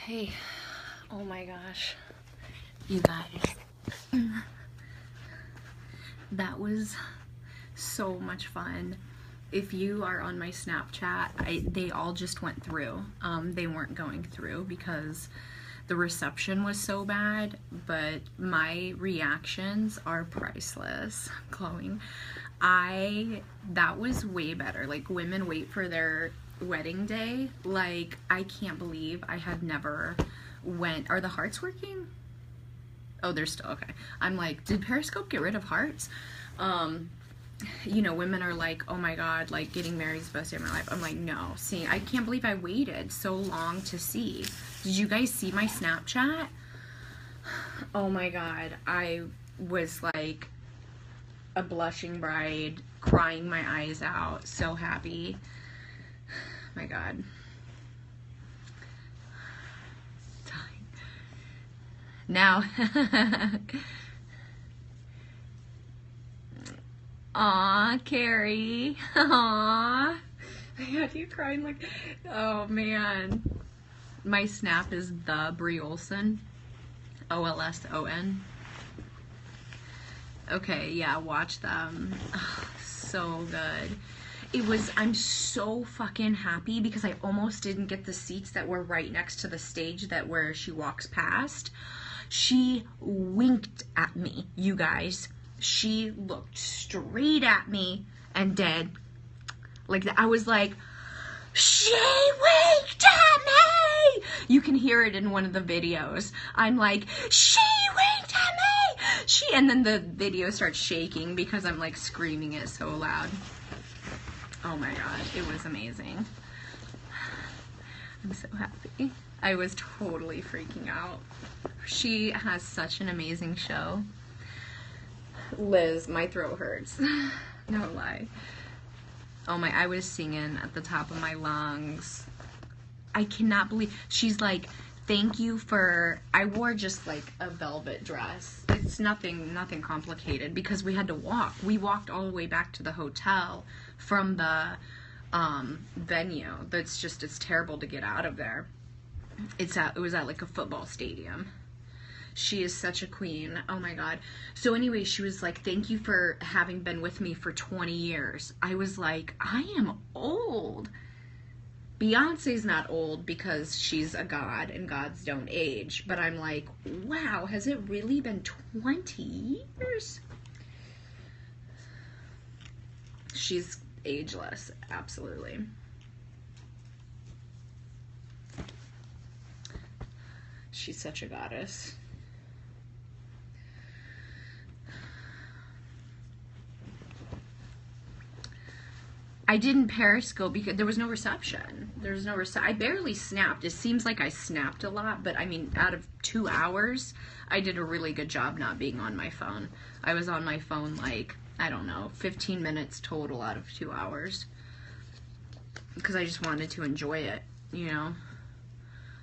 Okay. Oh my gosh. You guys. That was so much fun. If you are on my Snapchat, they all just went through. They weren't going through because the reception was so bad, but my reactions are priceless. Glowing. That was way better. Like, women wait for their wedding day. Like, I can't believe I had never went. Are the hearts working? Oh, they're still okay. I'm like, did Periscope get rid of hearts? You know, women are like, oh my god, like, getting married is the best day of my life. I'm like, no. See, I can't believe I waited so long to see. Did you guys see my Snapchat? Oh my god, I was like a blushing bride, crying my eyes out, so happy. My god. Now, aw, Carrie, aw, I had you crying like, oh man. My Snap is the BreeOlson, OLSON. Okay, yeah, watch them. Oh, so good. I'm so fucking happy because I almost didn't get the seats that were right next to the stage where she walks past. She winked at me, you guys. She looked straight at me and did like that. I was like, she winked at me! You can hear it in one of the videos. I'm like, she winked at me! And then the video starts shaking because I'm like screaming it so loud. Oh my god, it was amazing. I'm so happy. I was totally freaking out. She has such an amazing show. Liz, my throat hurts. No lie. Oh my, I was singing at the top of my lungs. I cannot believe, she's like, thank you for, I wore just like a velvet dress. It's nothing complicated because we had to walk. We walked all the way back to the hotel from the venue. It's terrible to get out of there. It was at like a football stadium. She is such a queen. Oh my god. So anyway, she was like, thank you for having been with me for 20 years. I was like, I am old. Beyonce's not old because she's a god and gods don't age. But I'm like, wow, has it really been 20 years? She's ageless, absolutely. She's such a goddess. I didn't Periscope because there was no reception. I barely snapped. It seems like I snapped a lot, but I mean, out of 2 hours, I did a really good job not being on my phone. I was on my phone like, I don't know, 15 minutes total out of 2 hours. Because I just wanted to enjoy it, you know?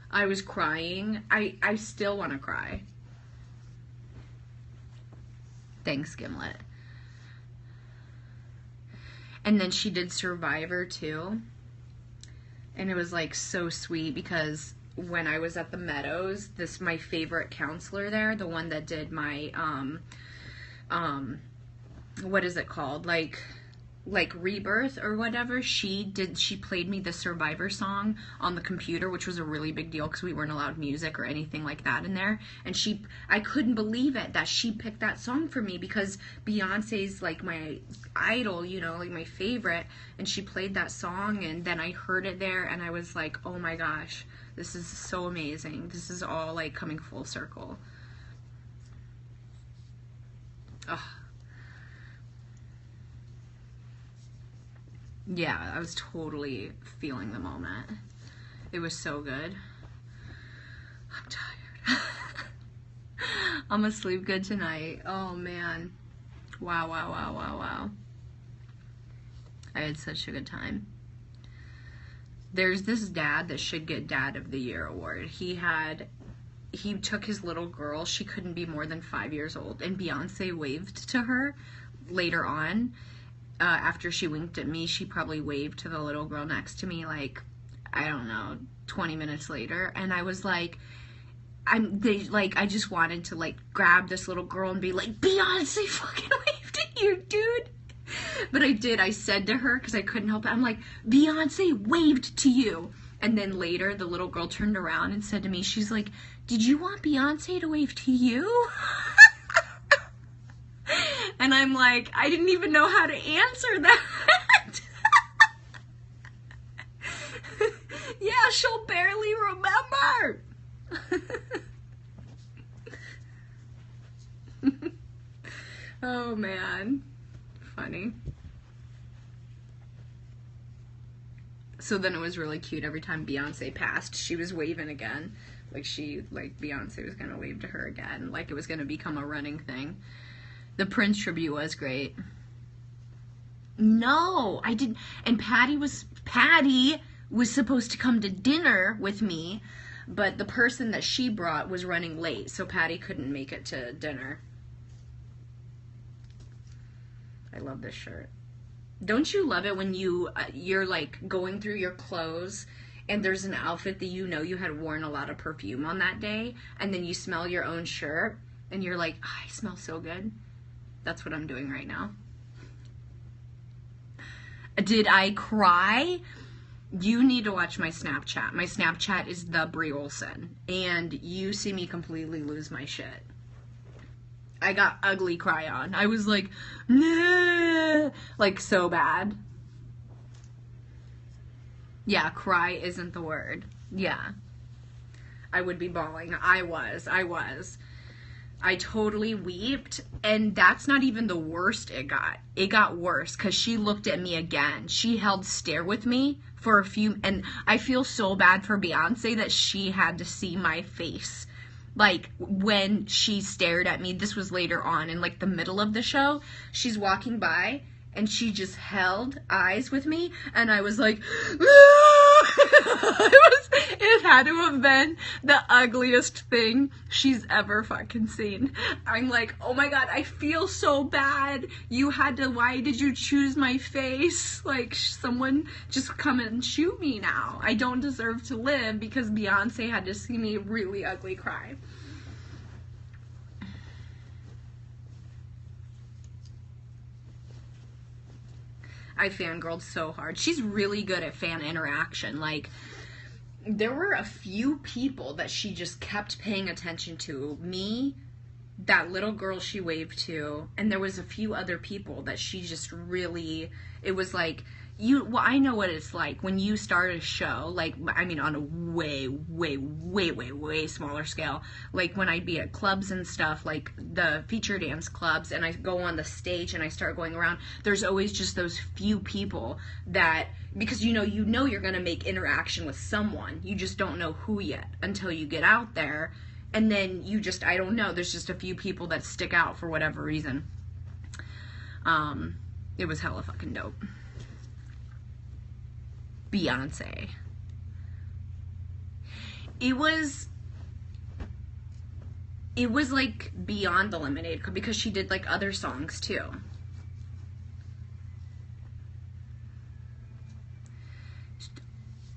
I was crying. I still want to cry. Thanks, Gimlet. And then she did Survivor too. And it was like so sweet because when I was at the Meadows, my favorite counselor there, the one that did my what is it called? Like Rebirth or whatever, she played me the Survivor song on the computer, which was a really big deal because we weren't allowed music or anything like that in there. And I couldn't believe it that she picked that song for me because Beyonce's like my idol, you know, like my favorite. And she played that song and then I heard it there and I was like, oh my gosh, this is so amazing. This is all like coming full circle. Ugh. Yeah, I was totally feeling the moment. It was so good. I'm tired. I'm gonna sleep good tonight. Oh man. Wow. I had such a good time. There's this dad that should get Dad of the Year award. He took his little girl. She couldn't be more than 5 years old. And Beyonce waved to her later on. After she winked at me, she probably waved to the little girl next to me like, I don't know, 20 minutes later, and I was like, I just wanted to, like, grab this little girl and be like, Beyonce fucking waved at you, dude. But I said to her, because I couldn't help it, I'm like, Beyonce waved to you. And then later, the little girl turned around and said to me, she's like, did you want Beyonce to wave to you? And I'm like, I didn't even know how to answer that. Yeah, she'll barely remember. Oh, man. Funny. So then it was really cute. Every time Beyonce passed, she was waving again. Like Beyonce was going to wave to her again. Like it was going to become a running thing. The Prince tribute was great. No, I didn't. And Patty was supposed to come to dinner with me, but the person that she brought was running late, so Patty couldn't make it to dinner. I love this shirt. Don't you love it when you're like going through your clothes and there's an outfit that you know you had worn a lot of perfume on that day, and then you smell your own shirt and you're like, oh, I smell so good. That's what I'm doing right now. Did I cry? You need to watch my Snapchat. My Snapchat is the BreeOlson, and you see me completely lose my shit. I got ugly cry on. I was like, nah, like so bad. Yeah, cry isn't the word. Yeah. I would be bawling. I was. I totally weeped, and that's not even the worst it got. It got worse, because she looked at me again. She held stare with me for a few, and I feel so bad for Beyonce that she had to see my face. Like, when she stared at me, this was later on, in like the middle of the show, she's walking by, and she just held eyes with me, and I was like, it had to have been the ugliest thing she's ever fucking seen. I'm like, oh my god, I feel so bad. Why did you choose my face? Like, someone just come and shoot me now. I don't deserve to live because Beyonce had to see me really ugly cry. I fangirled so hard. She's really good at fan interaction. Like, there were a few people that she just kept paying attention to. Me, that little girl she waved to, and there was a few other people that she just really, it was like, I know what it's like when you start a show, like, I mean, on a way, way, way, way, way smaller scale, like when I'd be at clubs and stuff, like the feature dance clubs, and I go on the stage and I start going around, there's always just those few people that, because you know you're going to make interaction with someone, you just don't know who yet until you get out there, and then I don't know, there's just a few people that stick out for whatever reason. It was hella fucking dope. Beyonce. It was like beyond the Lemonade, because she did like other songs too.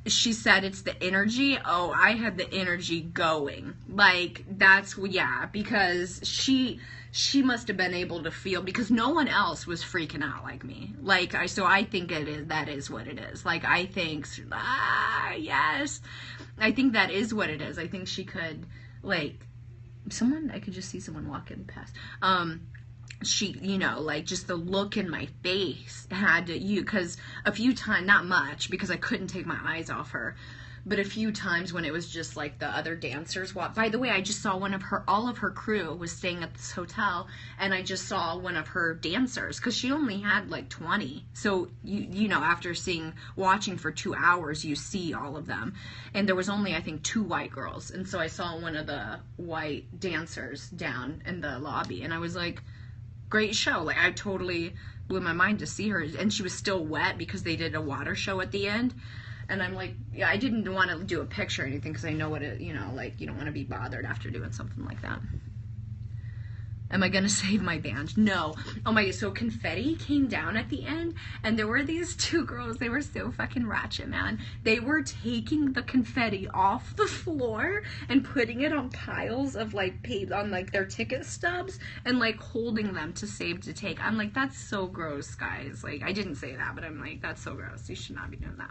She said it's the energy. Oh, I had the energy going. Like, yeah, because she must have been able to feel, because no one else was freaking out like me. Like, so I think that is what it is. Like, I think, yes, I think that is what it is. I think she could, like, I could just see someone walking past. She, like, just the look in my face had to, because a few times, not much, because I couldn't take my eyes off her, but a few times when it was just like the other dancers walk. By the way, I just saw all of her crew was staying at this hotel, and I just saw one of her dancers, because she only had like 20. So, after watching for 2 hours, you see all of them. And there was only, I think, 2 white girls. And so I saw one of the white dancers down in the lobby, and I was like, great show. Like, I totally blew my mind to see her, and she was still wet because they did a water show at the end. And I'm like, yeah, I didn't want to do a picture or anything, because I know what it, like, you don't want to be bothered after doing something like that. Am I gonna save my band? No. Oh my god, so confetti came down at the end, and there were these two girls, they were so fucking ratchet, man. They were taking the confetti off the floor and putting it on piles of like on like their ticket stubs and like holding them to save to take. I'm like, that's so gross, guys. Like, I didn't say that, but I'm like, that's so gross. You should not be doing that.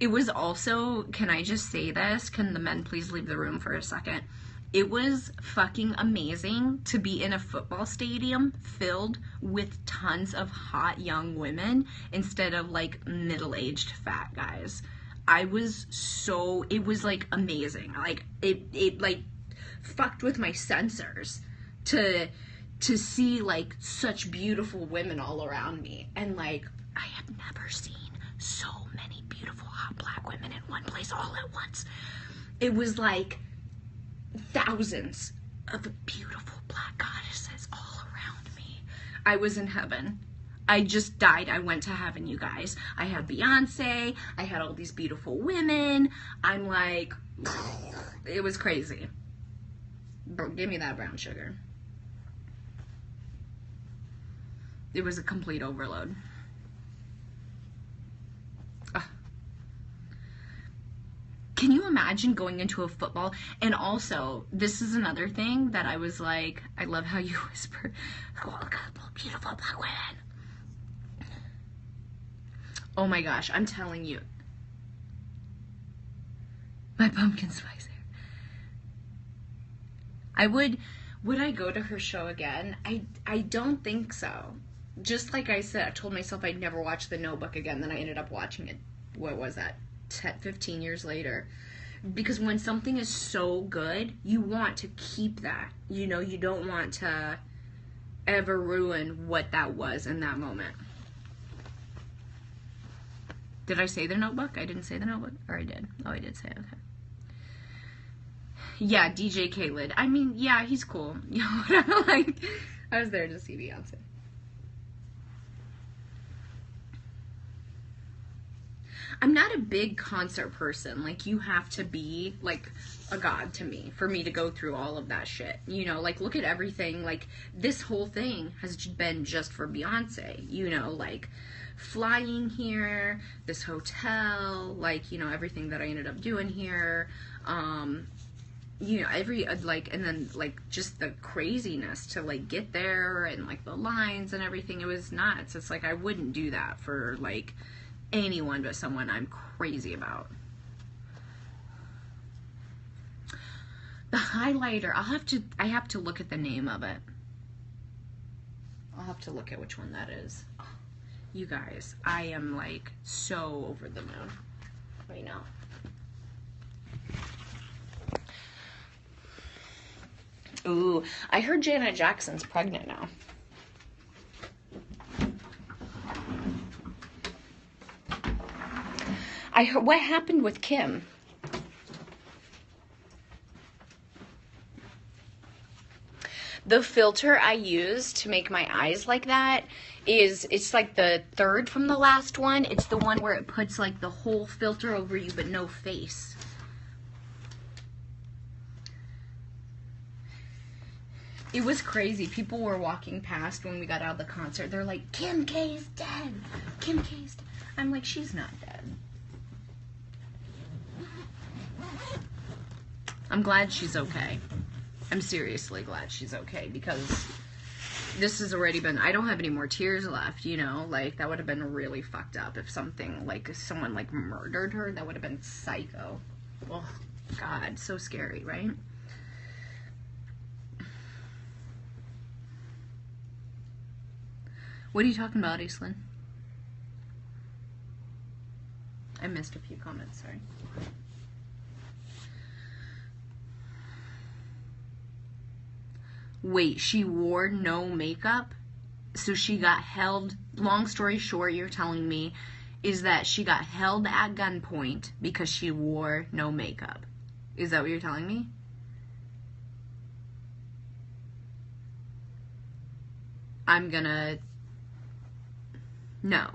It was also, can I just say this? Can the men please leave the room for a second? It was fucking amazing to be in a football stadium filled with tons of hot young women instead of like middle-aged fat guys. It was like amazing. Like it like fucked with my sensors to see like such beautiful women all around me. And like, I have never seen so many beautiful hot black women in one place all at once. It was like thousands of beautiful black goddesses all around me. I was in heaven. I just died. I went to heaven, you guys. I had Beyonce. I had all these beautiful women. I'm like, it was crazy. Bro, give me that brown sugar. It was a complete overload. Can you imagine going into a football? And also, this is another thing that I was like, I love how you whisper, oh, look at the beautiful black women. Oh my gosh, I'm telling you. My pumpkin spice hair. Would I go to her show again? I don't think so. Just like I said, I told myself I'd never watch The Notebook again, then I ended up watching it. What was that? 15 years later. Because when something is so good, you want to keep that. You know, you don't want to ever ruin what that was in that moment. Did I say The Notebook? I didn't say The Notebook? Or I did? Oh, I did say it. Okay. Yeah, DJ Khaled. I mean, yeah, he's cool. You know what I'm like? I was there to see Beyonce. I'm not a big concert person. Like, you have to be, like, a god to me for me to go through all of that shit. You know, like, look at everything. Like, this whole thing has been just for Beyonce. You know, like, flying here, this hotel, like, you know, everything that I ended up doing here. You know, and then, like, just the craziness to, like, get there and, like, the lines and everything. It was nuts. It's like, I wouldn't do that for, like, anyone but someone I'm crazy about. The highlighter, I have to look at the name of it. I'll have to look at which one that is. Oh, you guys, I am like so over the moon right now. Ooh, I heard Janet Jackson's pregnant now. I heard, what happened with Kim? The filter I use to make my eyes like that it's like the third from the last one. It's the one where it puts like the whole filter over you but no face. It was crazy. People were walking past when we got out of the concert. They're like, Kim K's dead. Kim K's dead. I'm like, she's not dead. I'm glad she's okay. I'm seriously glad she's okay because this has already been, I don't have any more tears left, you know, like that would have been really fucked up if something like someone like murdered her. That would have been psycho. Oh God, so scary, right? What are you talking about, Aislinn? I missed a few comments, sorry. Wait, she wore no makeup? So she got held, long story short, you're telling me, is that she got held at gunpoint because she wore no makeup. Is that what you're telling me? I'm gonna... No.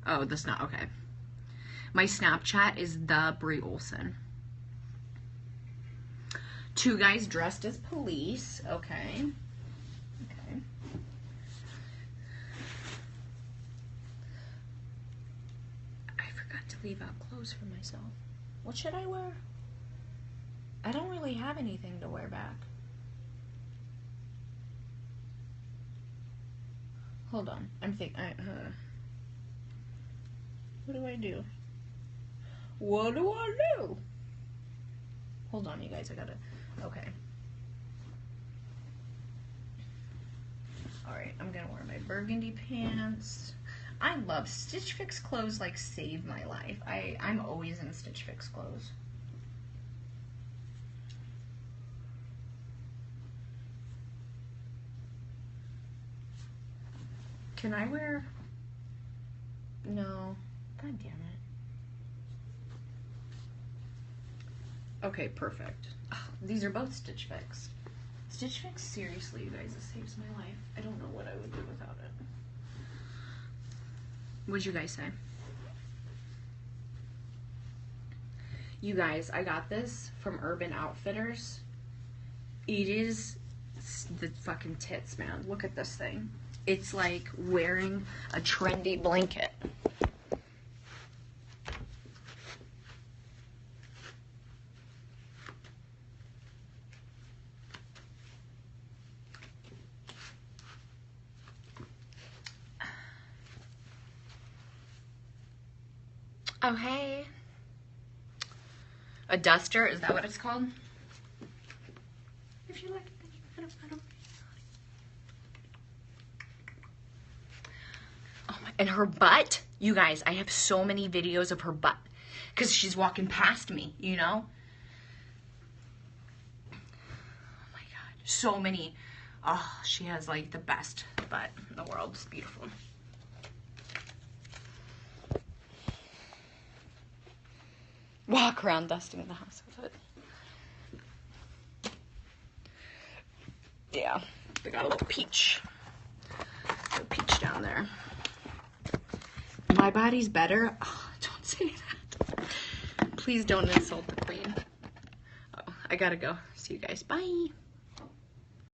Oh, that's not... Okay. My Snapchat is the BreeOlson. 2 guys dressed as police. Okay. Okay. I forgot to leave out clothes for myself. What should I wear? I don't really have anything to wear back. Hold on. I'm thinking. What do I do? What do I do? Hold on, you guys. I gotta. Okay. Alright, I'm gonna wear my burgundy pants. I love Stitch Fix clothes, like, save my life. I'm always in Stitch Fix clothes. Can I wear... No. God damn it. Okay, perfect. Ugh, these are both Stitch Fix. Stitch Fix, seriously, you guys, it saves my life. I don't know what I would do without it. What'd you guys say? You guys, I got this from Urban Outfitters. It is the fucking tits, man. Look at this thing. It's like wearing a trendy blanket. Oh, hey. A duster, is that what it's called? If you like it, I don't. Oh my, and her butt, you guys, I have so many videos of her butt because she's walking past me, you know? Oh my God, so many. Oh, she has like the best butt in the world. It's beautiful. Walk around dusting the house with it. Yeah, they got a little peach. A peach down there. My body's better. Oh, don't say that. Please don't insult the queen. Oh, I gotta go. See you guys. Bye.